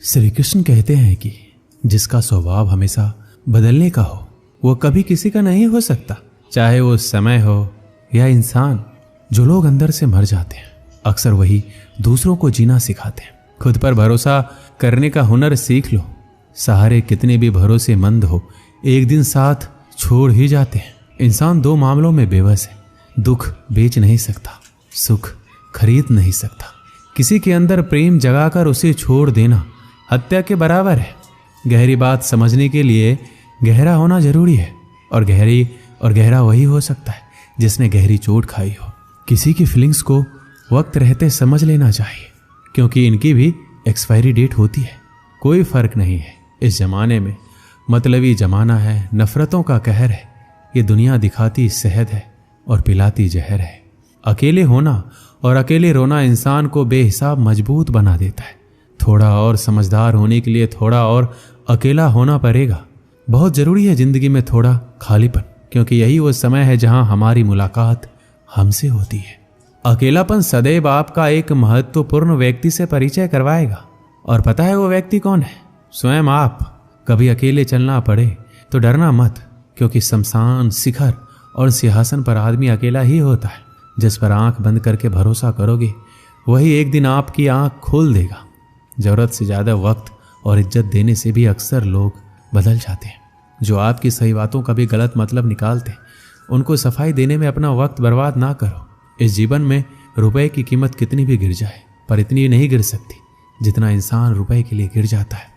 श्री कृष्ण कहते हैं कि जिसका स्वभाव हमेशा बदलने का हो वो कभी किसी का नहीं हो सकता, चाहे वो समय हो या इंसान। जो लोग अंदर से मर जाते हैं अक्सर वही दूसरों को जीना सिखाते हैं। खुद पर भरोसा करने का हुनर सीख लो। सहारे कितने भी भरोसेमंद हो एक दिन साथ छोड़ ही जाते हैं। इंसान दो मामलों में बेबस है, दुख बेच नहीं सकता, सुख खरीद नहीं सकता। किसी के अंदर प्रेम जगाकर उसे छोड़ देना हत्या के बराबर है। गहरी बात समझने के लिए गहरा होना जरूरी है, और गहरा वही हो सकता है जिसने गहरी चोट खाई हो। किसी की फीलिंग्स को वक्त रहते समझ लेना चाहिए, क्योंकि इनकी भी एक्सपायरी डेट होती है। कोई फर्क नहीं है इस जमाने में, मतलबी जमाना है, नफरतों का कहर है। ये दुनिया दिखाती शहद है और पिलाती जहर है। अकेले होना और अकेले रोना इंसान को बेहिसाब मजबूत बना देता है। थोड़ा और समझदार होने के लिए थोड़ा और अकेला होना पड़ेगा। बहुत जरूरी है जिंदगी में थोड़ा खालीपन, क्योंकि यही वो समय है जहां हमारी मुलाकात हमसे होती है। अकेलापन सदैव आपका एक महत्वपूर्ण व्यक्ति से परिचय करवाएगा, और पता है वो व्यक्ति कौन है? स्वयं आप। कभी अकेले चलना पड़े तो डरना मत, क्योंकि शमशान, शिखर और सिंहासन पर आदमी अकेला ही होता है। जिस पर आंख बंद करके भरोसा करोगे वही एक दिन आपकी आंख खोल देगा। जरूरत से ज्यादा वक्त और इज्जत देने से भी अक्सर लोग बदल जाते हैं। जो आपकी सही बातों का भी गलत मतलब निकालते हैं, उनको सफाई देने में अपना वक्त बर्बाद ना करो। इस जीवन में रुपए की कीमत कितनी भी गिर जाए, पर इतनी नहीं गिर सकती जितना इंसान रुपए के लिए गिर जाता है।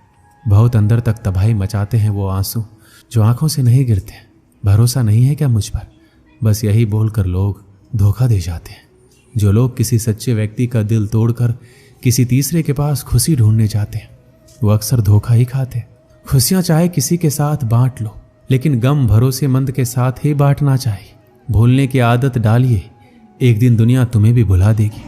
बहुत अंदर तक तबाही मचाते हैं वो आंसू जो आंखों से नहीं गिरते। भरोसा नहीं है क्या मुझ पर? बस यही बोलकर लोग धोखा दे जाते हैं। जो लोग किसी सच्चे व्यक्ति का दिल तोड़कर किसी तीसरे के पास खुशी ढूंढने जाते हैं, वो अक्सर धोखा ही खाते हैं। खुशियां चाहे किसी के साथ बांट लो, लेकिन गम भरोसेमंद के साथ ही बांटना चाहिए। भूलने की आदत डालिए, एक दिन दुनिया तुम्हें भी भुला देगी।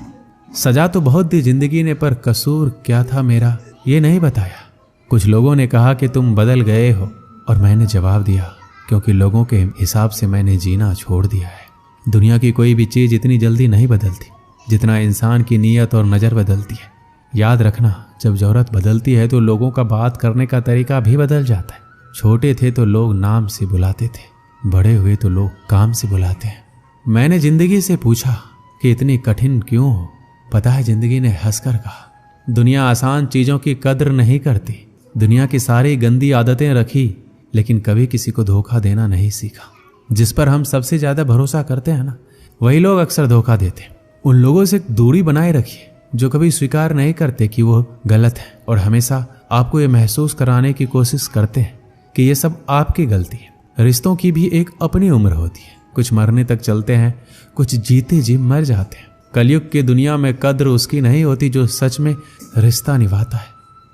सजा तो बहुत दी जिंदगी ने, पर कसूर क्या था मेरा ये नहीं बताया। कुछ लोगों ने कहा कि तुम बदल गए हो, और मैंने जवाब दिया क्योंकि लोगों के हिसाब से मैंने जीना छोड़ दिया है। दुनिया की कोई भी चीज इतनी जल्दी नहीं बदलती जितना इंसान की नीयत और नज़र बदलती है। याद रखना, जब जरूरत बदलती है तो लोगों का बात करने का तरीका भी बदल जाता है। छोटे थे तो लोग नाम से बुलाते थे, बड़े हुए तो लोग काम से बुलाते हैं। मैंने जिंदगी से पूछा कि इतनी कठिन क्यों हो? पता है जिंदगी ने हंसकर कहा, दुनिया आसान चीजों की कद्र नहीं करती। दुनिया की सारी गंदी आदतें रखी, लेकिन कभी किसी को धोखा देना नहीं सीखा। जिस पर हम सबसे ज्यादा भरोसा करते हैं ना, वही लोग अक्सर धोखा देते हैं। उन लोगों से दूरी बनाए रखिए जो कभी स्वीकार नहीं करते कि वो गलत है, और हमेशा आपको ये महसूस कराने की कोशिश करते हैं कि ये सब आपकी गलती है। रिश्तों की भी एक अपनी उम्र होती है। कुछ मरने तक चलते हैं, कुछ जीते जी मर जाते हैं। कलयुग की दुनिया में कद्र उसकी नहीं होती जो सच में रिश्ता निभाता है।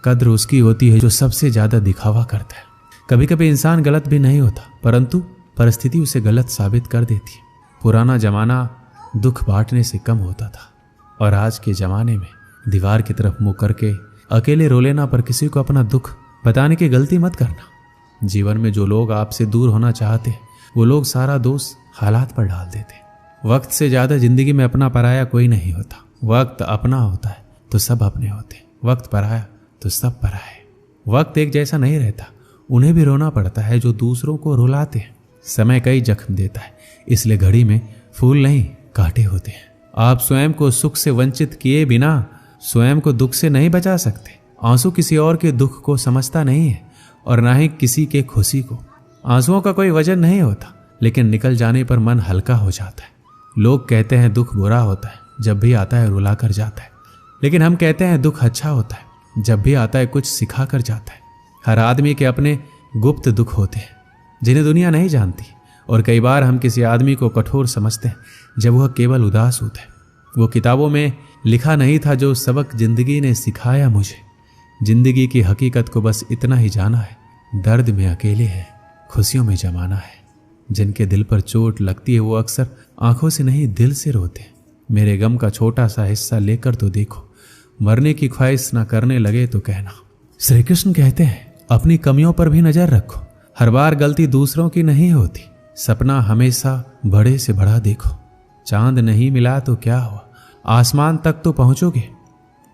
कद्र उसकी होती है जो सबसे ज्यादा दिखावा करता है। कभी कभी इंसान गलत भी नहीं होता, परंतु परिस्थिति उसे गलत साबित कर देती है। पुराना जमाना दुख बांटने से कम होता था, और आज के जमाने में दीवार की तरफ मुंह करके अकेले रो लेना। पर किसी को अपना दुख बताने की गलती मत करना। जीवन में जो लोग आपसे दूर होना चाहते हैं, वो लोग सारा दोष हालात पर डाल देते हैं। वक्त से ज्यादा जिंदगी में अपना पराया कोई नहीं होता। वक्त अपना होता है तो सब अपने होते हैं, वक्त पराया तो सब पराया है। वक्त एक जैसा नहीं रहता, उन्हें भी रोना पड़ता है जो दूसरों को रुलाते हैं। समय कई जख्म देता है, इसलिए घड़ी में फूल नहीं कांटे होते हैं। आप स्वयं को सुख से वंचित किए बिना स्वयं को दुख से नहीं बचा सकते। आंसू किसी और के दुख को समझता नहीं है, और ना ही किसी के खुशी को। आंसुओं का कोई वजन नहीं होता, लेकिन निकल जाने पर मन हल्का हो जाता है। लोग कहते हैं दुख बुरा होता है, जब भी आता है रुला कर जाता है, लेकिन हम कहते हैं दुख अच्छा होता है, जब भी आता है कुछ सिखा कर जाता है। हर आदमी के अपने गुप्त दुख होते हैं जिन्हें दुनिया नहीं जानती, और कई बार हम किसी आदमी को कठोर समझते हैं जब वह केवल उदास होता है। वो किताबों में लिखा नहीं था जो सबक जिंदगी ने सिखाया मुझे। जिंदगी की हकीकत को बस इतना ही जाना है, दर्द में अकेले है, खुशियों में जमाना है। जिनके दिल पर चोट लगती है वो अक्सर आंखों से नहीं दिल से रोते हैं। मेरे गम का छोटा सा हिस्सा लेकर तो देखो, मरने की ख्वाहिश ना करने लगे तो कहना। श्री कृष्ण कहते हैं अपनी कमियों पर भी नजर रखो। हर बार गलती दूसरों की नहीं होती। सपना हमेशा बड़े से बड़ा देखो। चांद नहीं मिला तो क्या हुआ, आसमान तक तो पहुंचोगे।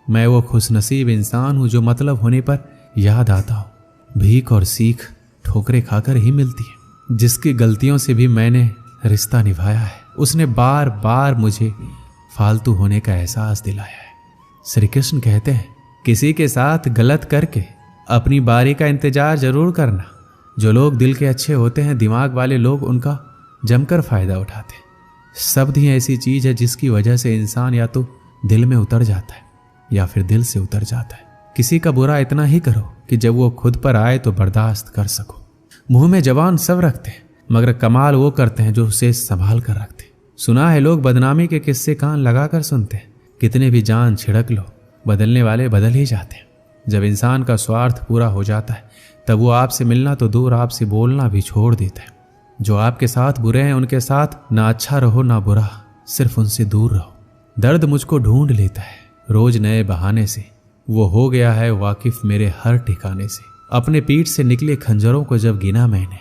मैं वो खुशनसीब इंसान हूं जो मतलब होने पर याद आता हूं। भीख और सीख ठोकरें खाकर ही मिलती है। जिसकी गलतियों से भी मैंने रिश्ता निभाया है, उसने बार बार मुझे फालतू होने का एहसास दिलाया है। श्री कृष्ण कहते हैं, किसी के साथ गलत करके अपनी बारी का इंतजार जरूर करना। जो लोग दिल के अच्छे होते हैं, दिमाग वाले लोग उनका जमकर फायदा उठाते हैं। शब्द ही ऐसी चीज है जिसकी वजह से इंसान या तो दिल में उतर जाता है या फिर दिल से उतर जाता है। किसी का बुरा इतना ही करो कि जब वो खुद पर आए तो बर्दाश्त कर सको। मुंह में जबान सब रखते हैं, मगर कमाल वो करते हैं जो उसे संभाल कर रखते हैं। सुना है लोग बदनामी के किस्से कान लगाकर सुनते हैं। कितने भी जान छिड़क लो, बदलने वाले बदल ही जाते हैं। जब इंसान का स्वार्थ पूरा हो जाता है तब वो आपसे मिलना तो दूर, आपसे बोलना भी छोड़ देता है। जो आपके साथ बुरे हैं उनके साथ ना अच्छा रहो ना बुरा, सिर्फ उनसे दूर रहो। दर्द मुझको ढूंढ लेता है रोज नए बहाने से, वो हो गया है वाकिफ मेरे हर ठिकाने से। अपने पीठ से निकले खंजरों को जब गिना मैंने,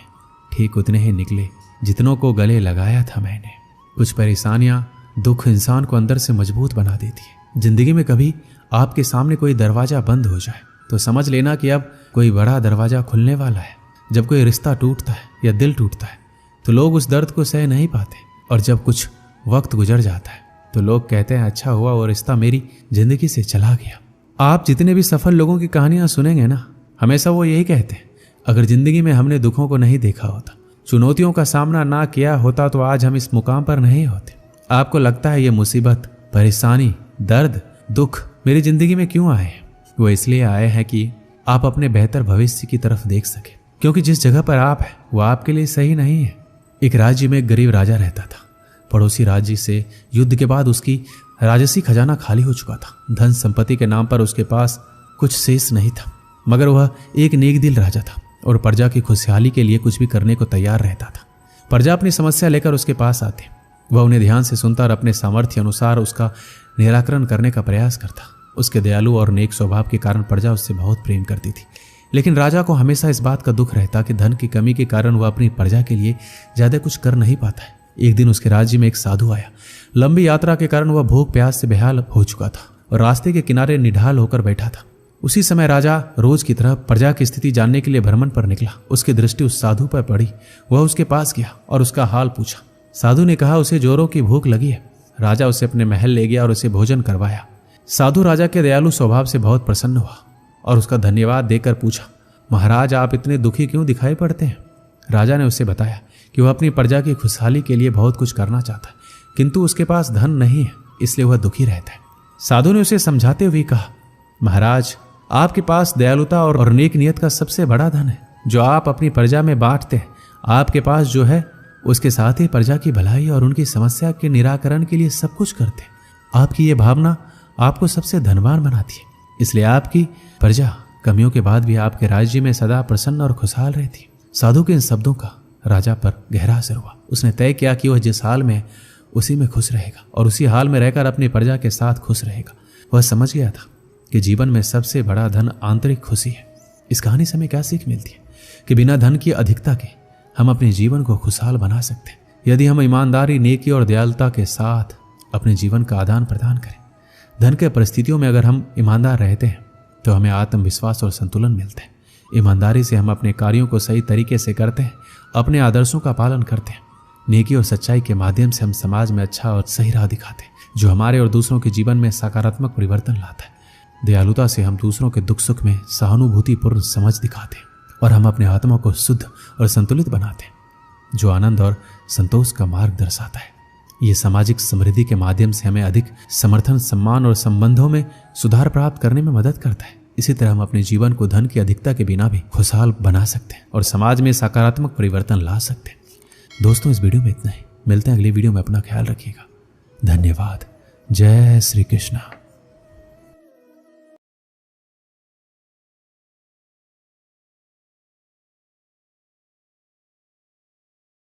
ठीक उतने ही निकले जितनों को गले लगाया था मैंने। कुछ परेशानियां, दुख इंसान को अंदर से मजबूत बना देती है। जिंदगी में कभी आपके सामने कोई दरवाजा बंद हो जाए तो समझ लेना कि अब कोई बड़ा दरवाजा खुलने वाला है। जब कोई रिश्ता टूटता है या दिल टूटता है तो लोग उस दर्द को सह नहीं पाते, और जब कुछ वक्त गुजर जाता है तो लोग कहते हैं, अच्छा हुआ वो रिश्ता मेरी जिंदगी से चला गया। आप जितने भी सफल लोगों की कहानियां सुनेंगे ना, हमेशा वो यही कहते हैं, अगर जिंदगी में हमने दुखों को नहीं देखा होता, चुनौतियों का सामना ना किया होता तो आज हम इस मुकाम पर नहीं होते। आपको लगता है ये मुसीबत, परेशानी, दर्द, दुख मेरी जिंदगी में क्यों आए हैं? वो इसलिए आए हैं कि आप अपने बेहतर भविष्य की तरफ देख सके, क्योंकि जिस जगह पर आप हैं वो आपके लिए सही नहीं है। एक राज्य में एक गरीब राजा रहता था। पड़ोसी राज्य से युद्ध के बाद उसकी राजसी खजाना खाली हो चुका था। धन संपत्ति के नाम पर उसके पास कुछ शेष नहीं था, मगर वह एक नेक दिल राजा था और प्रजा की खुशहाली के लिए कुछ भी करने को तैयार रहता था। प्रजा अपनी समस्या लेकर उसके पास आते, वह उन्हें ध्यान से सुनता और अपने सामर्थ्य अनुसार उसका निराकरण करने का प्रयास करता। उसके दयालु और नेक स्वभाव के कारण प्रजा उससे बहुत प्रेम करती थी। लेकिन राजा को हमेशा इस बात का दुख रहता कि धन की कमी के कारण वह अपनी प्रजा के लिए ज्यादा कुछ कर नहीं पाता है। एक दिन उसके राज्य में एक साधु आया। लंबी यात्रा के कारण वह भूख प्यास से बेहाल हो चुका था और रास्ते के किनारे निढाल होकर बैठा था। उसी समय राजा रोज की तरह प्रजा की स्थिति जानने के लिए भ्रमण पर निकला। उसकी दृष्टि उस साधु पर पड़ी। वह उसके पास गया और उसका हाल पूछा। साधु ने कहा उसे जोरों की भूख लगी है। राजा उसे अपने महल ले गया और उसे भोजन करवाया। साधु राजा के दयालु स्वभाव से बहुत प्रसन्न हुआ और उसका धन्यवाद देकर पूछा, महाराज आप इतने दुखी क्यों दिखाई पड़ते हैं? राजा ने उसे बताया कि वह अपनी प्रजा की खुशहाली के लिए बहुत कुछ करना चाहता है, किंतु उसके पास धन नहीं है, इसलिए वह दुखी रहता है। साधु ने उसे समझाते हुए कहा, महाराज आपके पास दयालुता और नेक नियत का सबसे बड़ा धन है जो आप अपनी प्रजा में बांटते हैं। आपके पास जो है उसके साथ ही प्रजा की भलाई और उनकी समस्या के निराकरण के लिए सब कुछ करते हैं। आपकी ये भावना आपको सबसे धनवान बनाती है, इसलिए आपकी प्रजा कमियों के बाद भी आपके राज्य में सदा प्रसन्न और खुशहाल रहती है। साधु के इन शब्दों का राजा पर गहरा असर हुआ। उसने तय किया कि वह जिस हाल में उसी में खुश रहेगा और उसी हाल में रहकर अपनी प्रजा के साथ खुश रहेगा। वह समझ गया था कि जीवन में सबसे बड़ा धन आंतरिक खुशी है। इस कहानी से हमें क्या सीख मिलती है कि बिना धन की अधिकता के हम अपने जीवन को खुशहाल बना सकते हैं, यदि हम ईमानदारी, नेकी और दयालुता के साथ अपने जीवन का आदान प्रदान करें। धन के परिस्थितियों में अगर हम ईमानदार रहते हैं तो हमें आत्मविश्वास और संतुलन मिलता है। ईमानदारी से हम अपने कार्यों को सही तरीके से करते हैं, अपने आदर्शों का पालन करते हैं। नेकी और सच्चाई के माध्यम से हम समाज में अच्छा और सही राह दिखाते हैं, जो हमारे और दूसरों के जीवन में सकारात्मक परिवर्तन लाता है। दयालुता से हम दूसरों के दुख सुख में सहानुभूतिपूर्ण समझ दिखाते हैं और हम अपने आत्मा को शुद्ध और संतुलित बनाते हैं, जो आनंद और संतोष का मार्ग दर्शाता है। ये सामाजिक समृद्धि के माध्यम से हमें अधिक समर्थन, सम्मान और संबंधों में सुधार प्राप्त करने में मदद करता है। इसी तरह हम अपने जीवन को धन की अधिकता के बिना भी खुशहाल बना सकते हैं और समाज में सकारात्मक परिवर्तन ला सकते हैं। दोस्तों, इस वीडियो में इतना ही। मिलते हैं अगली वीडियो में। अपना ख्याल रखिएगा। धन्यवाद। जय श्री कृष्ण।